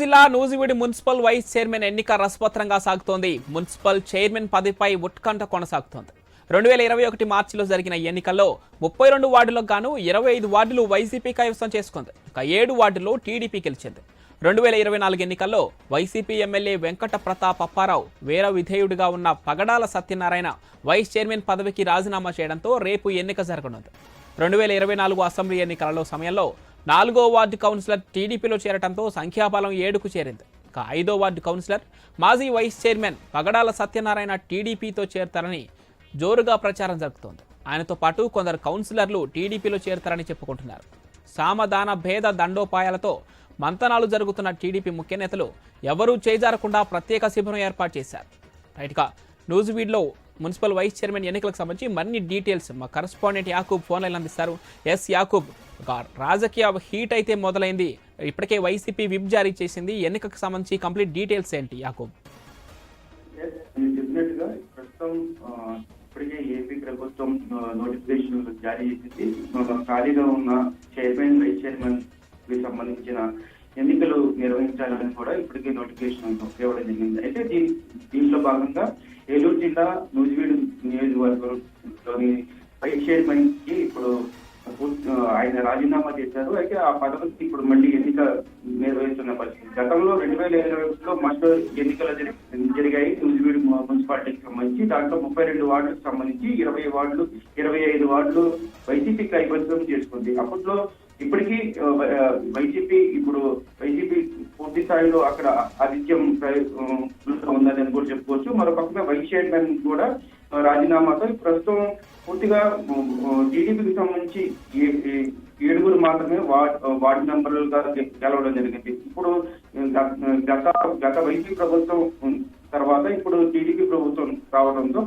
జిల్లా Nuzvid municipal vice chairman ఎన్నిక రసవత్రంగా సాగుతోంది. మున్సిపల్ చైర్మన్ పదవిపై ఉత్కంఠ కొనసాగుతోంది. 2021 మార్చిలో జరిగిన ఎన్నికల్లో 32 వార్డులకు గాను 25 వార్డులు వైసీపీ కైవసం చేసుకుంది. 7 వార్డుల్లో టీడీపీ గెలిచింది. 2024 ఎన్నికల్లో వైసీపీ ఎమ్మెల్యే వెంకట ప్రతాప్ అప్పారావు వీర విధేయుడిగా ఉన్న పగడాల సత్యనారాయణ వైస్ చైర్మన్ పదవికి రాజీనామా చేయడంతో రేపు ఎన్నిక జరగనుంది. 2024 అసెంబ్లీ ఎన్నికలలో సమయంలో 4వ వార్డు కౌన్సిలర్ టీడీపీలో చేరడంతో సంఖ్యాబలం 7కు చేరింది. 5వ వార్డు కౌన్సిలర్ మాజీ వైస్ చైర్మన్ పగడాల సత్యనారాయణ టీడీపీతో చేరతారని జోరుగా ప్రచారం జరుగుతోంది. ఆయనతో పాటు కొందరు కౌన్సిలర్లు టీడీపీలో చేరతారని చెప్పుకుంటున్నారు. సామధాన భేద దండోపాయాలతో మంతనాలు జరుగుతున్న టీడీపీ ముఖ్య నేతలు ఎవరూ చేజారకుండా ప్రత్యేక శిబిరం ఏర్పాటు చేశారు. రైట్గా నూజివీడ్లో మున్సిపల్ వైస్ చైర్మన్ ఎన్నికలకు సంబంధించి మరిన్ని డీటెయిల్స్ మా కరెస్పాండెంట్ యాకూబ్ ఫోన్ లైన్ అందిస్తారు. యాకూబ్, రాజకీయ హీట్ అయితే మొదలైంది. ఇప్పటికే వైసీపీ విప్ జారీ చేసింది. ఎన్నికకు సంబంధించి కంప్లీట్ డీటెయిల్స్ ఏంటి యాకూబ్? ఇప్పటికే ఏపీ ప్రభుత్వం నోటిఫికేషన్ జారీ చేసింది. ఖాళీగా ఉన్న చైర్మన్ వైస్ చైర్మన్ కి సంబంధించిన ఎన్నికలు నిర్వహించాలని కూడా ఇప్పటికే నోటిఫికేషన్ ఇవ్వడం జరిగింది. అయితే దీంట్లో భాగంగా ఏలూరు జిల్లా నూజివీడు నియోజకవర్గంలోని వైస్ చైర్మన్ కి ఇప్పుడు ఆయన రాజీనామా చేశారు. అయితే ఆ పదవికి ఇప్పుడు మళ్ళీ ఎన్నిక నిర్వహిస్తున్న పరిస్థితి. గతంలో 2021లో మధ్య ఎన్నికలు జరిగాయి నూజివీడు మున్సిపాలిటీకి సంబంధించి. దాంట్లో 32 వార్డులకు సంబంధించి 25 వార్డులు వైసీపీ కైవసం చేసుకుంది. అప్పట్లో ఇప్పటికీ వైసీపీ పూర్తి స్థాయిలో అక్కడ ఆధిత్యం ఉందని కూడా చెప్పుకోవచ్చు. మరో పక్కన వైస్ చైర్మన్ కూడా రాజీనామాతో ప్రస్తుతం పూర్తిగా టీడీపీకి సంబంధించి 7 మాత్రమే వార్డు మెంబర్లుగా గెలవడం జరిగింది. ఇప్పుడు గత వైసీపీ ప్రభుత్వం తర్వాత ఇప్పుడు టీడీపీ ప్రభుత్వం రావడంతో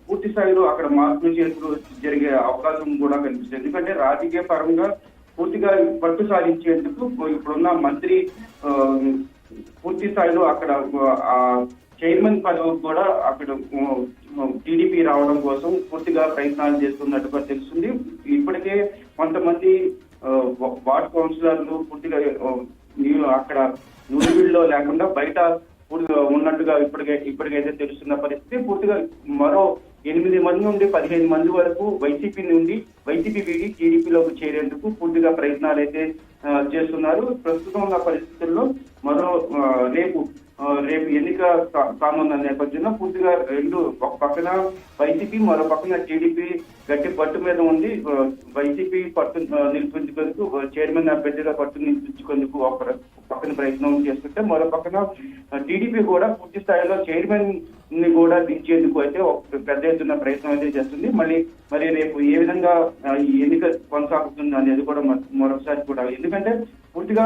పూర్తి స్థాయిలో అక్కడ మార్పులు చేర్పులు జరిగే అవకాశం కూడా కనిపిస్తుంది. ఎందుకంటే రాజకీయ పరంగా పూర్తిగా పట్టు సాధించేందుకు ఇప్పుడున్న మంత్రి పూర్తి స్థాయిలో అక్కడ చైర్మన్ పదవి కూడా అక్కడ టీడీపీ రావడం కోసం పూర్తిగా ప్రయత్నాలు చేస్తున్నట్టుగా తెలుస్తుంది. ఇప్పటికే కొంతమంది వార్డ్ కౌన్సిలర్లు పూర్తిగా అక్కడ నూజివీడులో లేకుండా బయట ఉన్నట్టుగా ఇప్పటికైతే తెలుస్తున్న పరిస్థితి. పూర్తిగా మరో 8 మంది నుండి 15 మంది వరకు వైసీపీ వీడి టీడీపీలోకి చేరేందుకు పూర్తిగా ప్రయత్నాలు అయితే చేస్తున్నారు. ప్రస్తుతం ఉన్న పరిస్థితుల్లో రేపు ఎన్నిక కానున్న నేపథ్యంలో పూర్తిగా ఒక పక్కన వైసీపీ మరో పక్కన టీడీపీ గట్టి పట్టు మీద ఉంది. వైసీపీ పట్టు నిలిపించుకుందుకు చైర్మన్ అభ్యర్థిగా పట్టు నిలిపించుకుందుకు ఒక పక్కన ప్రయత్నం చేస్తుంటే మరో పక్కన టీడీపీ కూడా పూర్తి స్థాయిలో చైర్మన్ ని కూడా దించేందుకు అయితే పెద్ద ఎత్తున ప్రయత్నం అయితే చేస్తుంది. మరి రేపు ఏ విధంగా ఈ ఎన్నిక కొనసాగుతుంది అనేది కూడా మరొకసారి కూడా. ఎందుకంటే పూర్తిగా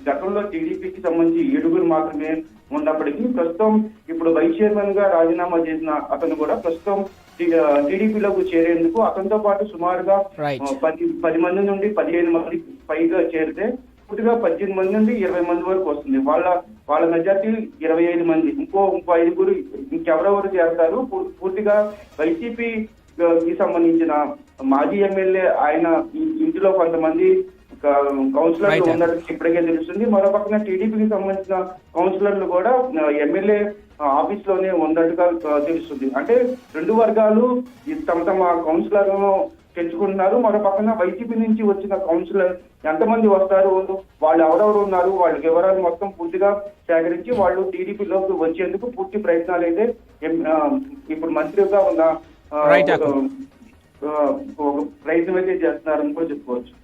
గతంలో టీడీపీకి సంబంధించి 7 మాత్రమే ఉన్నప్పటికీ ప్రస్తుతం ఇప్పుడు వైస్ చైర్మన్ గా రాజీనామా చేసిన అతను కూడా ప్రస్తుతం టీడీపీలోకి చేరేందుకు అతనితో పాటు సుమారుగా 10 మంది నుండి 15 మంది పైగా చేరితే పూర్తిగా 18 మంది నుండి 20 మంది వరకు వస్తుంది. వాళ్ళ మెజార్టీ 25 మంది. ఇంకో 5 ఇంకెవరెవరు చేరతారు. పూర్తిగా వైసీపీకి సంబంధించిన మాజీ ఎమ్మెల్యే ఆయన ఇంటిలో కొంతమంది కౌన్సిలర్లు ఉన్నట్టు ఇప్పటికే తెలుస్తుంది. మరో పక్కన టీడీపీకి సంబంధించిన కౌన్సిలర్లు కూడా ఎమ్మెల్యే ఆఫీస్ లోనే ఉన్నట్టుగా తెలుస్తుంది. అంటే 2 వర్గాలు తమ కౌన్సిలర్లను తెచ్చుకుంటున్నారు. మరో పక్కన వైసీపీ నుంచి వచ్చిన కౌన్సిలర్ ఎంతమంది వస్తారు, వాళ్ళు ఎవరెవరు ఉన్నారు, వాళ్ళకి వివరాలు మొత్తం పూర్తిగా సేకరించి వాళ్ళు టీడీపీలోకి వచ్చేందుకు పూర్తి ప్రయత్నాలు అయితే ఇప్పుడు మంత్రిగా ఉన్న ఒక ప్రయత్నం అయితే చేస్తున్నారని కూడా చెప్పుకోవచ్చు.